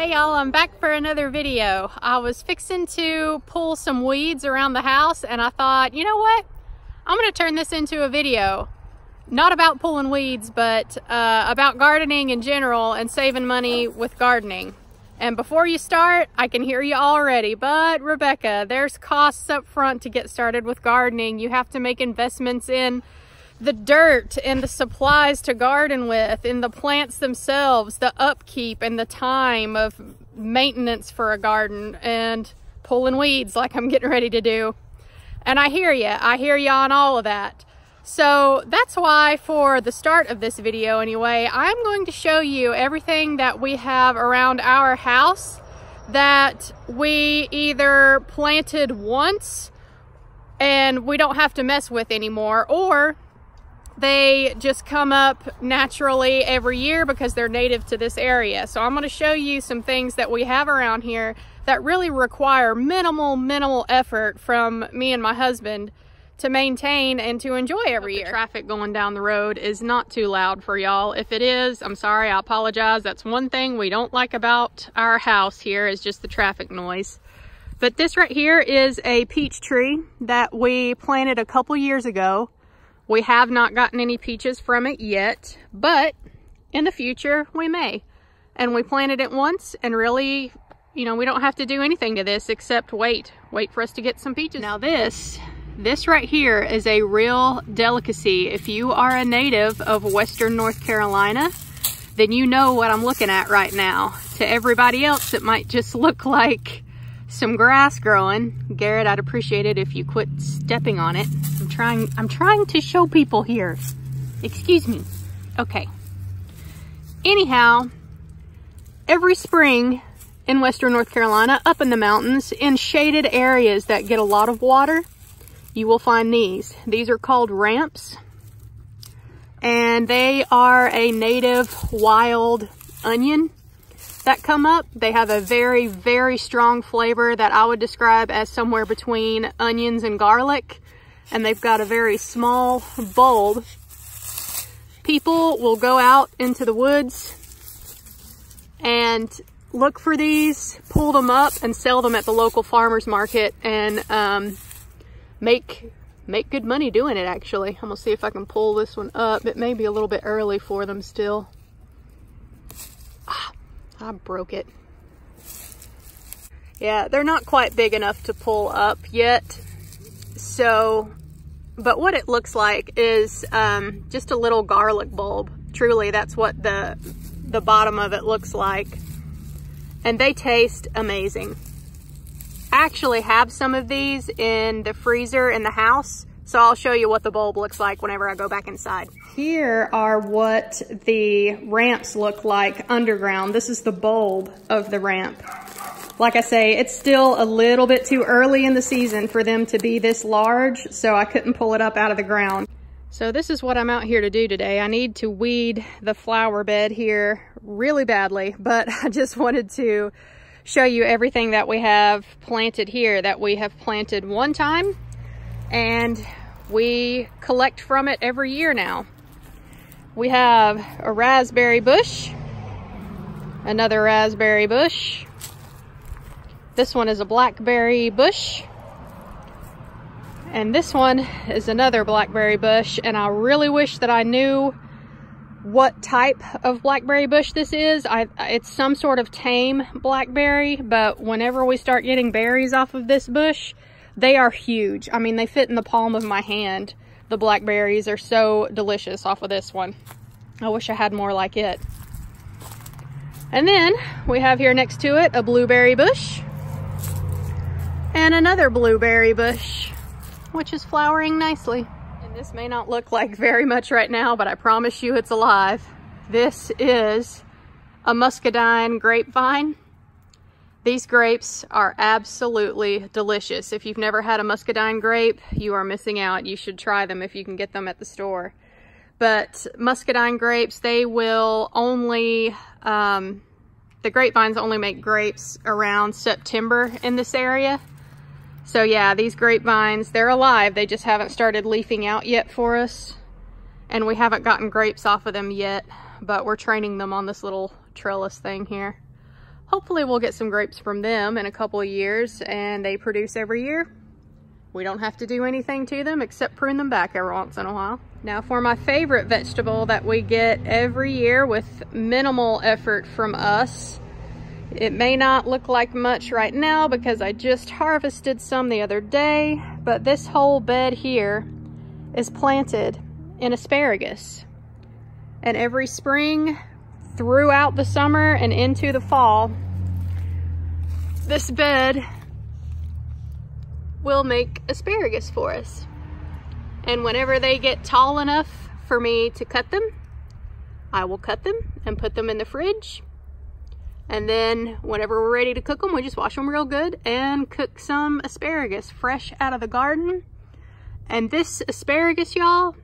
Hey y'all, I'm back for another video. I was fixing to pull some weeds around the house and I thought, you know what? I'm gonna turn this into a video. Not about pulling weeds, but about gardening in general and saving money with gardening. And before you start, I can hear you already, but Rebecca, there's costs up front to get started with gardening. You have to make investments in the dirt and the supplies to garden with, in the plants themselves, the upkeep and the time of maintenance for a garden and pulling weeds like I'm getting ready to do. And I hear you on all of that. So that's why for the start of this video anyway, I'm going to show you everything that we have around our house that we either planted once and we don't have to mess with anymore, or they just come up naturally every year because they're native to this area. So I'm going to show you some things that we have around here that really require minimal effort from me and my husband to maintain and to enjoy every year. The traffic going down the road is not too loud for y'all. If it is, I'm sorry, I apologize. That's one thing we don't like about our house here, is just the traffic noise. But this right here is a peach tree that we planted a couple years ago. We have not gotten any peaches from it yet, but in the future we may. And we planted it once, and really, you know, we don't have to do anything to this except wait for us to get some peaches. Now this right here is a real delicacy. If you are a native of Western North Carolina, then you know what I'm looking at right now. To everybody else, it might just look like some grass growing. Garrett, I'd appreciate it if you quit stepping on it. I'm trying to show people here. Excuse me. Okay. Anyhow, every spring in Western North Carolina, up in the mountains, in shaded areas that get a lot of water, you will find these. These are called ramps, and they are a native wild onion that come up. They have a very strong flavor that I would describe as somewhere between onions and garlic, and they've got a very small bulb. People will go out into the woods and look for these, pull them up, and sell them at the local farmer's market, and make good money doing it, actually. I'm gonna see if I can pull this one up. It may be a little bit early for them still. I broke it. Yeah, they're not quite big enough to pull up yet. So, but what it looks like is just a little garlic bulb. Truly, that's what the bottom of it looks like. And they taste amazing. I actually have some of these in the freezer in the house, so I'll show you what the bulb looks like whenever I go back inside. Here are what the ramps look like underground. This is the bulb of the ramp. Like I say, it's still a little bit too early in the season for them to be this large, so I couldn't pull it up out of the ground. So this is what I'm out here to do today. I need to weed the flower bed here really badly, but I just wanted to show you everything that we have planted here, that we have planted one time and we collect from it every year now. We have a raspberry bush, another raspberry bush. This one is a blackberry bush, and this one is another blackberry bush. And I really wish that I knew what type of blackberry bush this is. It's some sort of tame blackberry, but whenever we start getting berries off of this bush, they are huge. I mean, they fit in the palm of my hand. The blackberries are so delicious off of this one. I wish I had more like it. And then we have here next to it a blueberry bush and another blueberry bush, which is flowering nicely. This may not look like very much right now, but I promise you it's alive. This is a muscadine grapevine. These grapes are absolutely delicious. If you've never had a muscadine grape, you are missing out. You should try them if you can get them at the store. But muscadine grapes, they will only, the grapevines only make grapes around September in this area. So yeah, these grapevines, they're alive. They just haven't started leafing out yet for us. And we haven't gotten grapes off of them yet, but we're training them on this little trellis thing here. hopefully we'll get some grapes from them in a couple of years, and they produce every year. We don't have to do anything to them except prune them back every once in a while. Now for my favorite vegetable that we get every year with minimal effort from us. It may not look like much right now because I just harvested some the other day, but this whole bed here is planted in asparagus. And every spring, throughout the summer and into the fall, this bed will make asparagus for us. And whenever they get tall enough for me to cut them, I will cut them and put them in the fridge. And then whenever we're ready to cook them, we just wash them real good and cook some asparagus fresh out of the garden. And this asparagus, y'all,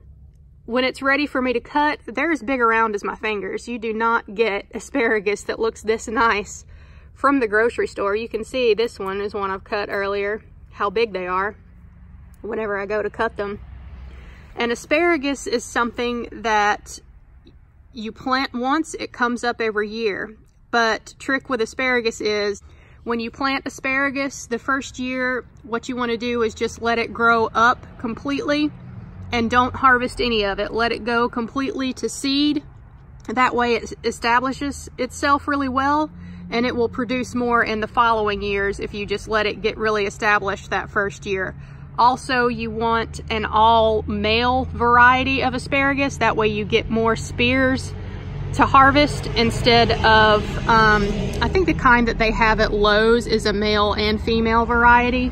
when it's ready for me to cut, they're as big around as my fingers. You do not get asparagus that looks this nice from the grocery store. You can see this one is one I've cut earlier, how big they are whenever I go to cut them. And asparagus is something that you plant once, it comes up every year. But trick with asparagus is when you plant asparagus the first year, what you want to do is just let it grow up completely and don't harvest any of it. Let it go completely to seed. That way it establishes itself really well, and it will produce more in the following years if you just let it get really established that first year. Also, you want an all male variety of asparagus. That way you get more spears to harvest instead of, I think the kind that they have at Lowe's is a male and female variety.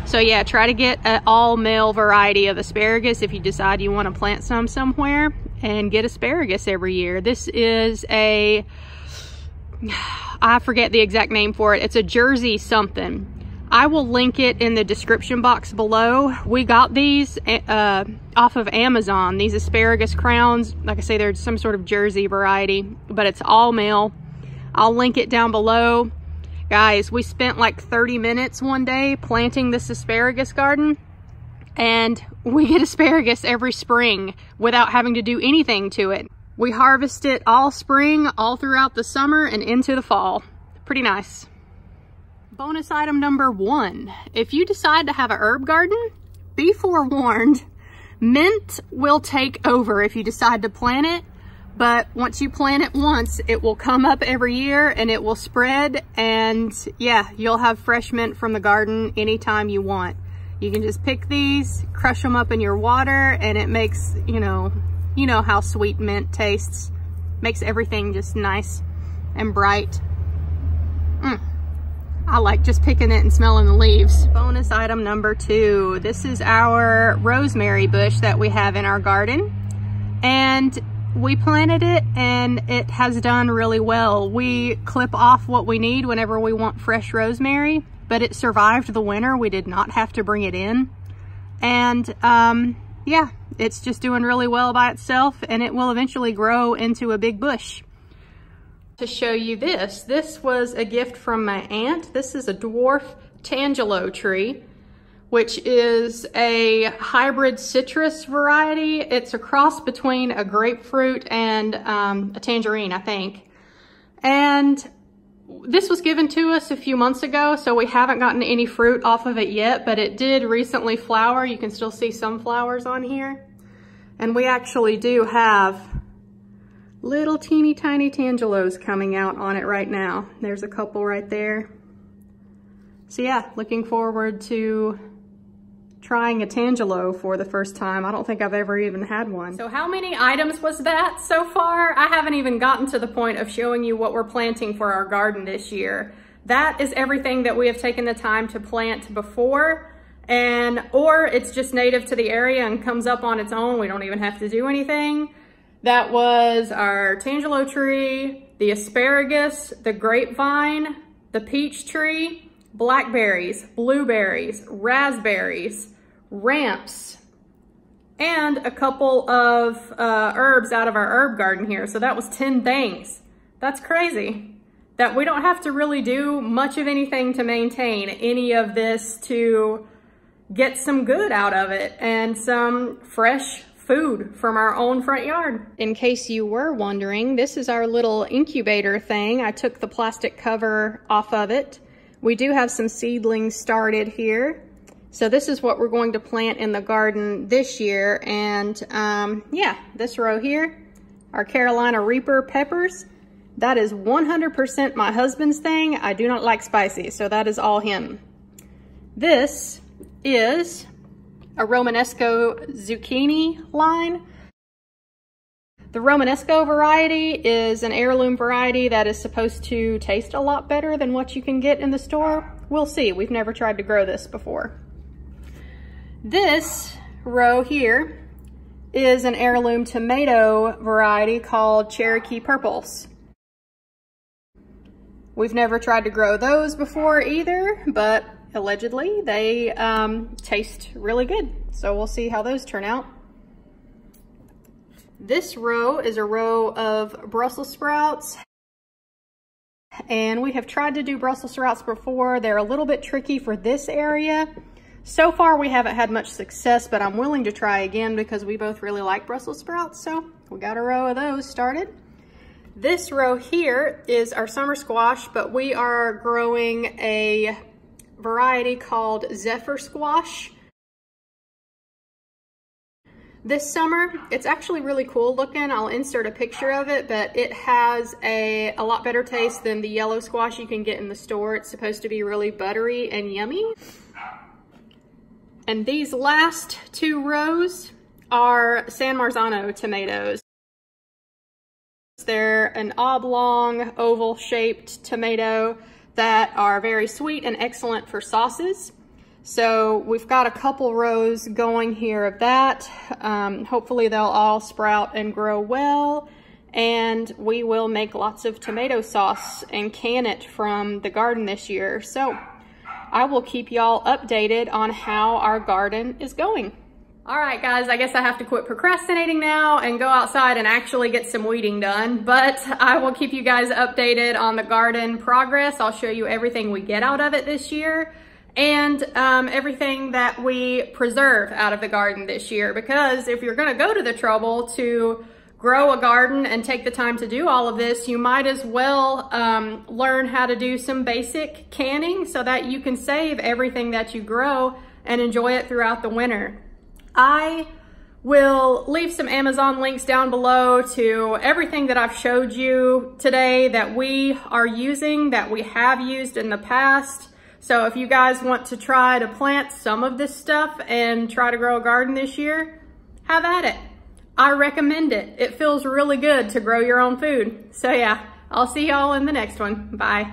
So yeah, try to get an all male variety of asparagus if you decide you want to plant some somewhere, and get asparagus every year. This is a, I forget the exact name for it. It's a Jersey something. I will link it in the description box below. We got these off of Amazon, these asparagus crowns. Like I say, they're some sort of Jersey variety, but it's all male. I'll link it down below. Guys, we spent like 30 minutes one day planting this asparagus garden, and we get asparagus every spring without having to do anything to it. We harvest it all spring, all throughout the summer and into the fall. Pretty nice. Bonus item number 1. If you decide to have a herb garden, be forewarned. Mint will take over if you decide to plant it, but once you plant it once, it will come up every year and it will spread, and yeah, you'll have fresh mint from the garden anytime you want. You can just pick these, crush them up in your water, and it makes, you know how sweet mint tastes. Makes everything just nice and bright. I like just picking it and smelling the leaves. Bonus item number 2. This is our rosemary bush that we have in our garden. And we planted it and it has done really well. We clip off what we need whenever we want fresh rosemary, but it survived the winter. We did not have to bring it in. And yeah, it's just doing really well by itself, and it will eventually grow into a big bush. To show you this. This was a gift from my aunt. This is a dwarf tangelo tree, which is a hybrid citrus variety. It's a cross between a grapefruit and a tangerine, I think. And this was given to us a few months ago, so we haven't gotten any fruit off of it yet, but it did recently flower. You can still see some flowers on here. And we actually do have little teeny tiny tangelos coming out on it right now. There's a couple right there. So yeah, looking forward to trying a tangelo for the first time. I don't think I've ever even had one. So how many items was that so far? I haven't even gotten to the point of showing you what we're planting for our garden this year. That is everything that we have taken the time to plant before, or it's just native to the area and comes up on its own. We don't even have to do anything. That was our tangelo tree, the asparagus, the grapevine, the peach tree, blackberries, blueberries, raspberries, ramps, and a couple of herbs out of our herb garden here. So that was 10 things. That's crazy. That we don't have to really do much of anything to maintain any of this to get some good out of it, and some fresh food from our own front yard. In case you were wondering, this is our little incubator thing. I took the plastic cover off of it. We do have some seedlings started here. So this is what we're going to plant in the garden this year. And yeah, this row here, our Carolina Reaper peppers. That is 100% my husband's thing. I do not like spicy, so that is all him. This is a Romanesco zucchini line. The Romanesco variety is an heirloom variety that is supposed to taste a lot better than what you can get in the store. We'll see. We've never tried to grow this before. This row here is an heirloom tomato variety called Cherokee Purples. We've never tried to grow those before either, but allegedly they taste really good. So we'll see how those turn out. This row is a row of Brussels sprouts. And we have tried to do Brussels sprouts before. They're a little bit tricky for this area. So far we haven't had much success, but I'm willing to try again because we both really like Brussels sprouts. So we got a row of those started. This row here is our summer squash, but we are growing a variety called Zephyr squash. This summer, it's actually really cool looking. I'll insert a picture of it, but it has a lot better taste than the yellow squash you can get in the store. It's supposed to be really buttery and yummy. And these last two rows are San Marzano tomatoes. They're an oblong, oval-shaped tomato that are very sweet and excellent for sauces. So we've got a couple rows going here of that. Hopefully they'll all sprout and grow well, and we will make lots of tomato sauce and can it from the garden this year. So I will keep y'all updated on how our garden is going. All right, guys, I guess I have to quit procrastinating now and go outside and actually get some weeding done, but I will keep you guys updated on the garden progress. I'll show you everything we get out of it this year and everything that we preserve out of the garden this year, because if you're gonna go to the trouble to grow a garden and take the time to do all of this, you might as well learn how to do some basic canning so that you can save everything that you grow and enjoy it throughout the winter. I will leave some Amazon links down below to everything that I've showed you today that we are using, that we have used in the past. So if you guys want to try to plant some of this stuff and try to grow a garden this year, have at it. I recommend it. It feels really good to grow your own food. So yeah, I'll see y'all in the next one. Bye.